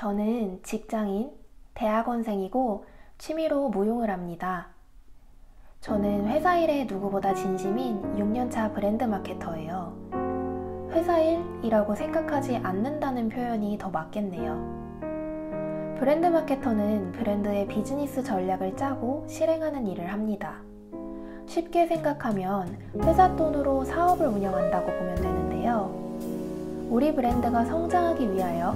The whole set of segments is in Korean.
저는 직장인, 대학원생이고 취미로 무용을 합니다. 저는 회사 일에 누구보다 진심인 6년차 브랜드 마케터예요. 회사 일이라고 생각하지 않는다는 표현이 더 맞겠네요. 브랜드 마케터는 브랜드의 비즈니스 전략을 짜고 실행하는 일을 합니다. 쉽게 생각하면 회사 돈으로 사업을 운영한다고 보면 되는데요. 우리 브랜드가 성장하기 위하여,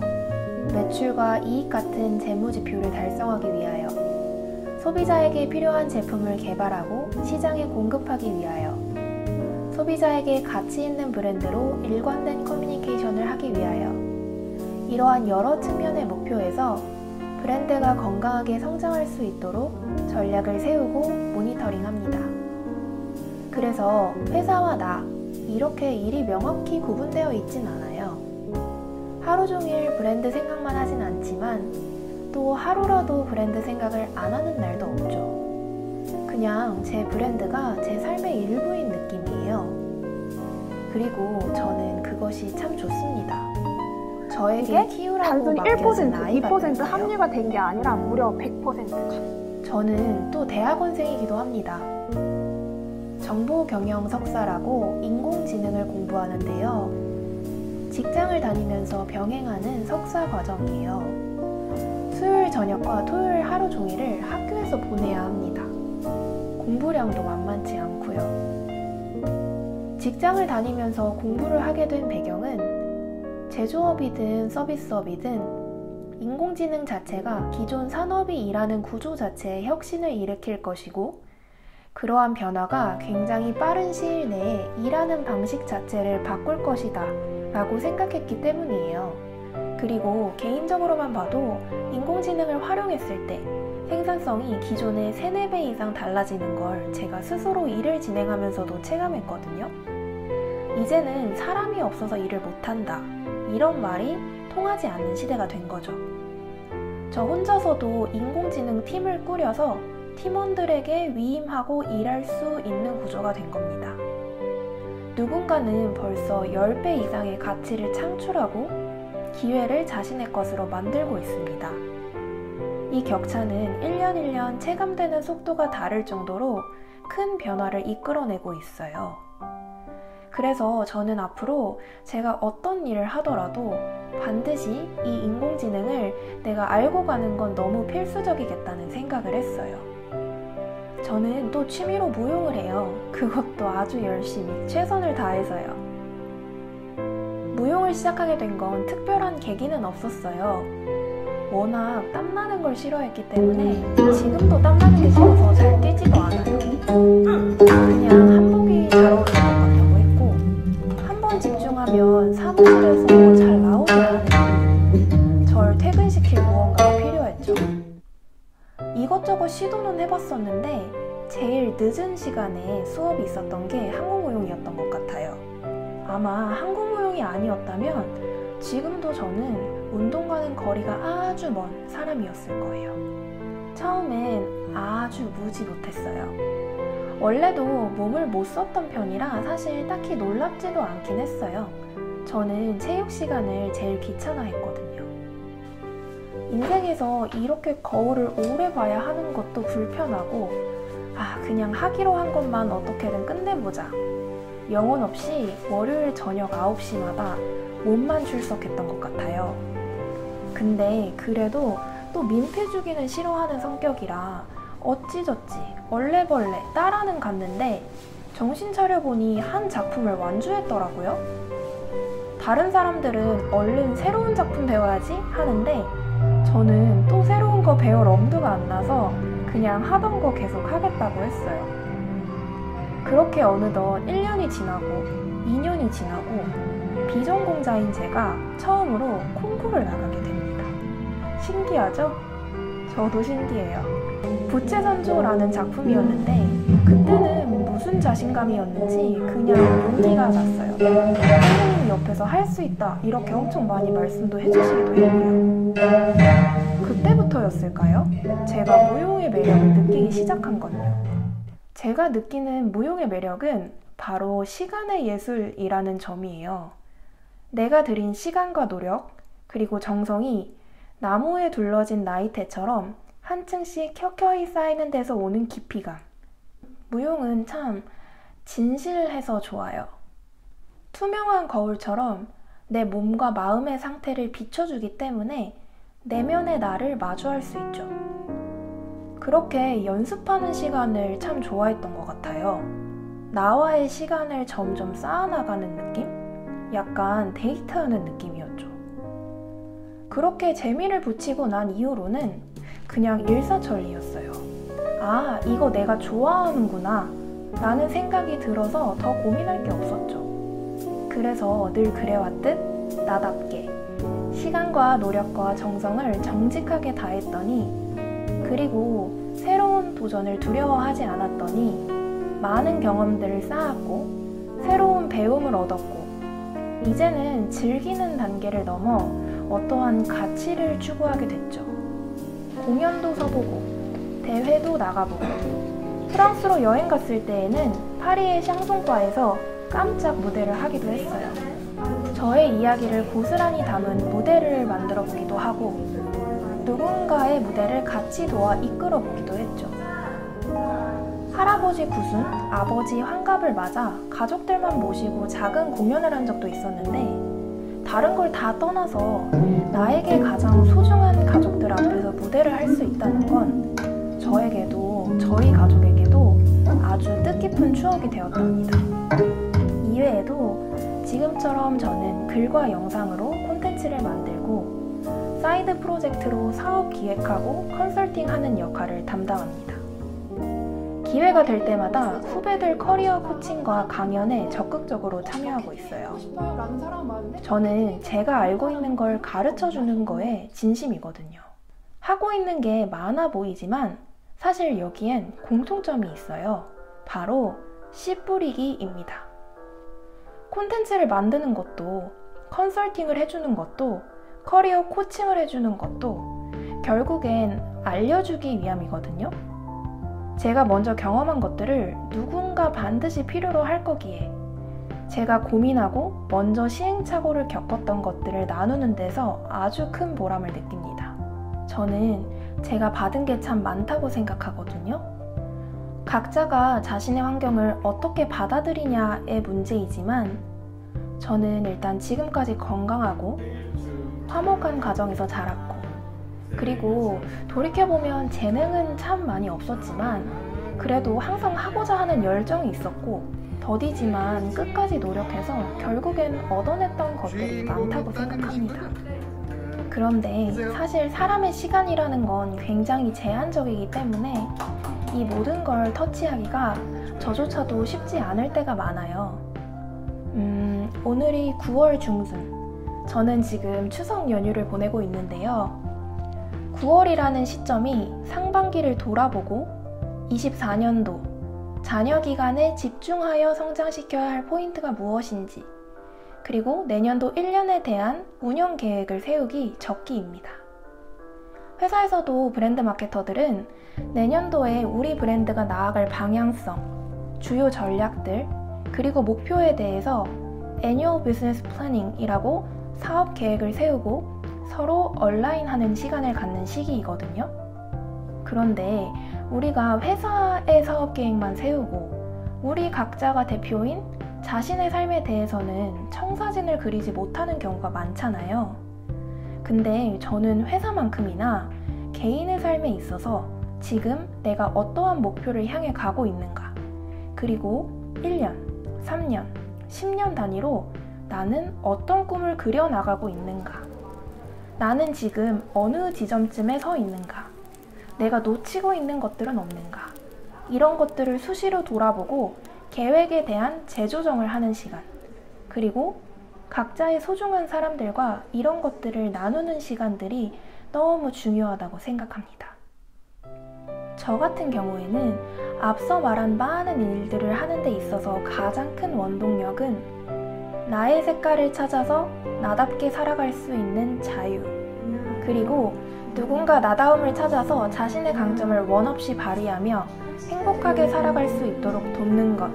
매출과 이익 같은 재무지표를 달성하기 위하여, 소비자에게 필요한 제품을 개발하고 시장에 공급하기 위하여, 소비자에게 가치 있는 브랜드로 일관된 커뮤니케이션을 하기 위하여, 이러한 여러 측면의 목표에서 브랜드가 건강하게 성장할 수 있도록 전략을 세우고 모니터링합니다. 그래서 회사와 나, 이렇게 일이 명확히 구분되어 있진 않아요. 하루 종일 브랜드 생각만 하진 않지만 또 하루라도 브랜드 생각을 안 하는 날도 없죠. 그냥 제 브랜드가 제 삶의 일부인 느낌이에요. 그리고 저는 그것이 참 좋습니다. 저에게 키우라고 단순히 맡겨진 1%, 아이 2% 같은데요. 합류가 된 게 아니라 무려 100%가. 저는 또 대학원생이기도 합니다. 정보경영 석사라고 인공지능을 공부하는데요. 직장을 다니면서 병행하는 석사 과정이에요. 수요일 저녁과 토요일 하루 종일을 학교에서 보내야 합니다. 공부량도 만만치 않고요. 직장을 다니면서 공부를 하게 된 배경은 제조업이든 서비스업이든 인공지능 자체가 기존 산업이 일하는 구조 자체에 혁신을 일으킬 것이고, 그러한 변화가 굉장히 빠른 시일 내에 일하는 방식 자체를 바꿀 것이다 라고 생각했기 때문이에요. 그리고 개인적으로만 봐도 인공지능을 활용했을 때 생산성이 기존의 3, 4배 이상 달라지는 걸 제가 스스로 일을 진행하면서도 체감했거든요. 이제는 사람이 없어서 일을 못한다, 이런 말이 통하지 않는 시대가 된 거죠. 저 혼자서도 인공지능 팀을 꾸려서 팀원들에게 위임하고 일할 수 있는 구조가 된 겁니다. 누군가는 벌써 10배 이상의 가치를 창출하고 기회를 자신의 것으로 만들고 있습니다. 이 격차는 1년 1년 체감되는 속도가 다를 정도로 큰 변화를 이끌어내고 있어요. 그래서 저는 앞으로 제가 어떤 일을 하더라도 반드시 이 인공지능을 내가 알고 가는 건 너무 필수적이겠다는 생각을 했어요. 저는 또 취미로 무용을 해요. 그것도 아주 열심히, 최선을 다해서요. 무용을 시작하게 된 건 특별한 계기는 없었어요. 워낙 땀나는 걸 싫어했기 때문에 지금도 땀나는 게 싫어서 잘 뛰지도 않아요. 그냥 한복이 잘 어울리는 것 같다고 했고, 한 번 집중하면 사무실에서 잘 나오지 않는 절 퇴근시킬 무언가가 필요했죠. 이것저것 시도는 해봤었는데 제일 늦은 시간에 수업이 있었던 게 한국무용이었던 것 같아요. 아마 한국무용이 아니었다면 지금도 저는 운동 가는 거리가 아주 먼 사람이었을 거예요. 처음엔 아주 무지 못했어요. 원래도 몸을 못 썼던 편이라 사실 딱히 놀랍지도 않긴 했어요. 저는 체육 시간을 제일 귀찮아했거든요. 인생에서 이렇게 거울을 오래 봐야 하는 것도 불편하고, 그냥 하기로 한 것만 어떻게든 끝내보자. 영혼 없이 월요일 저녁 9시마다 몸만 출석했던 것 같아요. 근데 그래도 또 민폐주기는 싫어하는 성격이라 어찌저찌 얼레벌레 따라는 갔는데 정신 차려보니 한 작품을 완주했더라고요. 다른 사람들은 얼른 새로운 작품 배워야지 하는데 저는 또 새로운 거 배울 엄두가 안 나서 그냥 하던 거 계속 하겠다고 했어요. 그렇게 어느덧 1년이 지나고 2년이 지나고 비전공자인 제가 처음으로 콩쿠르를 나가게 됩니다. 신기하죠? 저도 신기해요. 부채선조라는 작품이었는데 그때는 무슨 자신감이었는지 그냥 용기가 났어요. 선생님이 옆에서 할 수 있다 이렇게 엄청 많이 말씀도 해주시기도 했고요. 그때부터였을까요? 제가 무용의 매력을 느끼기 시작한 건요. 제가 느끼는 무용의 매력은 바로 시간의 예술이라는 점이에요. 내가 들인 시간과 노력, 그리고 정성이 나무에 둘러진 나이테처럼 한 층씩 켜켜이 쌓이는 데서 오는 깊이감. 무용은 참 진실해서 좋아요. 투명한 거울처럼 내 몸과 마음의 상태를 비춰주기 때문에 내면의 나를 마주할 수 있죠. 그렇게 연습하는 시간을 참 좋아했던 것 같아요. 나와의 시간을 점점 쌓아나가는 느낌? 약간 데이트하는 느낌이었죠. 그렇게 재미를 붙이고 난 이후로는 그냥 일사천리였어요. 아, 이거 내가 좋아하는구나 라는 생각이 들어서 더 고민할 게 없었죠. 그래서 늘 그래왔듯 나답게 시간과 노력과 정성을 정직하게 다했더니, 그리고 새로운 도전을 두려워하지 않았더니 많은 경험들을 쌓았고 새로운 배움을 얻었고, 이제는 즐기는 단계를 넘어 어떠한 가치를 추구하게 됐죠. 공연도 서보고 대회도 나가보고, 프랑스로 여행 갔을 때에는 파리의 샹송바에서 깜짝 무대를 하기도 했어요. 저의 이야기를 고스란히 담은 무대를 만들어 보기도 하고, 누군가의 무대를 같이 도와 이끌어 보기도 했죠. 할아버지 구순, 아버지 환갑을 맞아 가족들만 모시고 작은 공연을 한 적도 있었는데, 다른 걸 다 떠나서 나에게 가장 소중한 가족들 앞에서 무대를 할 수 있다는 건 저에게도 저희 가족에게도 아주 뜻깊은 추억이 되었답니다. 이외에도 지금처럼 저는 글과 영상으로 콘텐츠를 만들고 사이드 프로젝트로 사업 기획하고 컨설팅하는 역할을 담당합니다. 기회가 될 때마다 후배들 커리어 코칭과 강연에 적극적으로 참여하고 있어요. 저는 제가 알고 있는 걸 가르쳐주는 거에 진심이거든요. 하고 있는 게 많아 보이지만 사실 여기엔 공통점이 있어요. 바로 씨 뿌리기입니다. 콘텐츠를 만드는 것도, 컨설팅을 해주는 것도, 커리어 코칭을 해주는 것도 결국엔 알려주기 위함이거든요. 제가 먼저 경험한 것들을 누군가 반드시 필요로 할 거기에 제가 고민하고 먼저 시행착오를 겪었던 것들을 나누는 데서 아주 큰 보람을 느낍니다. 저는 제가 받은 게 참 많다고 생각하거든요. 각자가 자신의 환경을 어떻게 받아들이냐의 문제이지만, 저는 일단 지금까지 건강하고 화목한 가정에서 자랐고, 그리고 돌이켜보면 재능은 참 많이 없었지만 그래도 항상 하고자 하는 열정이 있었고, 더디지만 끝까지 노력해서 결국엔 얻어냈던 것들이 많다고 생각합니다. 그런데 사실 사람의 시간이라는 건 굉장히 제한적이기 때문에 이 모든 걸 터치하기가 저조차도 쉽지 않을 때가 많아요. 오늘이 9월 중순. 저는 지금 추석 연휴를 보내고 있는데요. 9월이라는 시점이 상반기를 돌아보고 24년도 자녀 기간에 집중하여 성장시켜야 할 포인트가 무엇인지, 그리고 내년도 1년에 대한 운영 계획을 세우기 적기입니다. 회사에서도 브랜드 마케터들은 내년도에 우리 브랜드가 나아갈 방향성, 주요 전략들, 그리고 목표에 대해서 Annual Business Planning이라고 사업 계획을 세우고 서로 얼라인하는 시간을 갖는 시기이거든요. 그런데 우리가 회사의 사업 계획만 세우고 우리 각자가 대표인 자신의 삶에 대해서는 청사진을 그리지 못하는 경우가 많잖아요. 근데 저는 회사만큼이나 개인의 삶에 있어서 지금 내가 어떠한 목표를 향해 가고 있는가, 그리고 1년, 3년, 10년 단위로 나는 어떤 꿈을 그려나가고 있는가, 나는 지금 어느 지점쯤에 서 있는가, 내가 놓치고 있는 것들은 없는가, 이런 것들을 수시로 돌아보고 계획에 대한 재조정을 하는 시간, 그리고 각자의 소중한 사람들과 이런 것들을 나누는 시간들이 너무 중요하다고 생각합니다. 저 같은 경우에는 앞서 말한 많은 일들을 하는 데 있어서 가장 큰 원동력은 나의 색깔을 찾아서 나답게 살아갈 수 있는 자유, 그리고 누군가 나다움을 찾아서 자신의 강점을 원없이 발휘하며 행복하게 살아갈 수 있도록 돕는 것,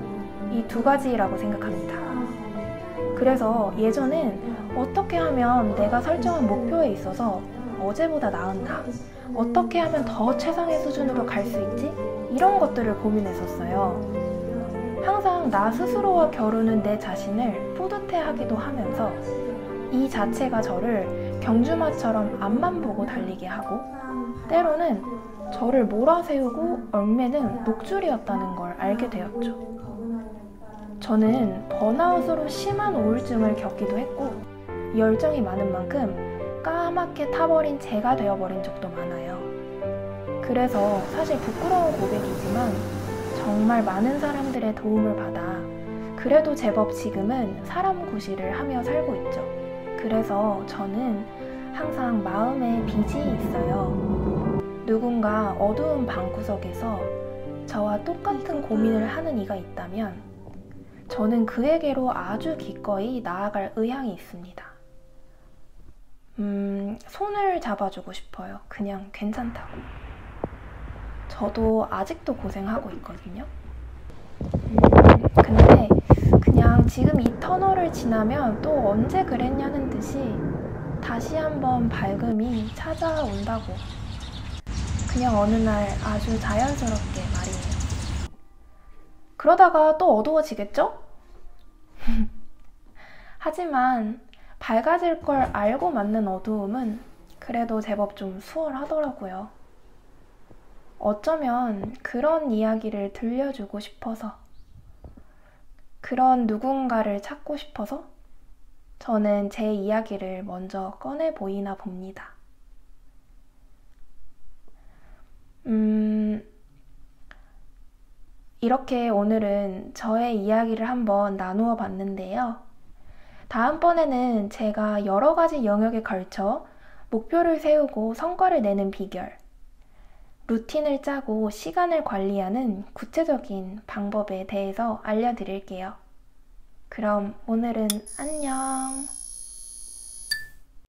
이 두 가지라고 생각합니다. 그래서 예전엔 어떻게 하면 내가 설정한 목표에 있어서 어제보다 나은다. 어떻게 하면 더 최상의 수준으로 갈 수 있지? 이런 것들을 고민했었어요. 항상 나 스스로와 겨루는 내 자신을 뿌듯해하기도 하면서 이 자체가 저를 경주마처럼 앞만 보고 달리게 하고 때로는 저를 몰아세우고 얽매는 녹줄이었다는 걸 알게 되었죠. 저는 번아웃으로 심한 우울증을 겪기도 했고 열정이 많은 만큼 까맣게 타버린 제가 되어버린 적도 많아요. 그래서 사실 부끄러운 고백이지만 정말 많은 사람들의 도움을 받아 그래도 제법 지금은 사람 구실을 하며 살고 있죠. 그래서 저는 항상 마음에 빚이 있어요. 누군가 어두운 방구석에서 저와 똑같은 고민을 하는 이가 있다면 저는 그에게로 아주 기꺼이 나아갈 의향이 있습니다. 손을 잡아주고 싶어요. 그냥 괜찮다고. 저도 아직도 고생하고 있거든요. 근데 그냥 지금 이 터널을 지나면 또 언제 그랬냐는 듯이 다시 한번 밝음이 찾아온다고. 그냥 어느 날 아주 자연스럽게 말이에요. 그러다가 또 어두워지겠죠? 하지만 밝아질 걸 알고 맞는 어두움은 그래도 제법 좀 수월하더라고요. 어쩌면 그런 이야기를 들려주고 싶어서, 그런 누군가를 찾고 싶어서 저는 제 이야기를 먼저 꺼내 보이나 봅니다. 이렇게 오늘은 저의 이야기를 한번 나누어 봤는데요. 다음번에는 제가 여러 가지 영역에 걸쳐 목표를 세우고 성과를 내는 비결, 루틴을 짜고 시간을 관리하는 구체적인 방법에 대해서 알려드릴게요. 그럼 오늘은 안녕!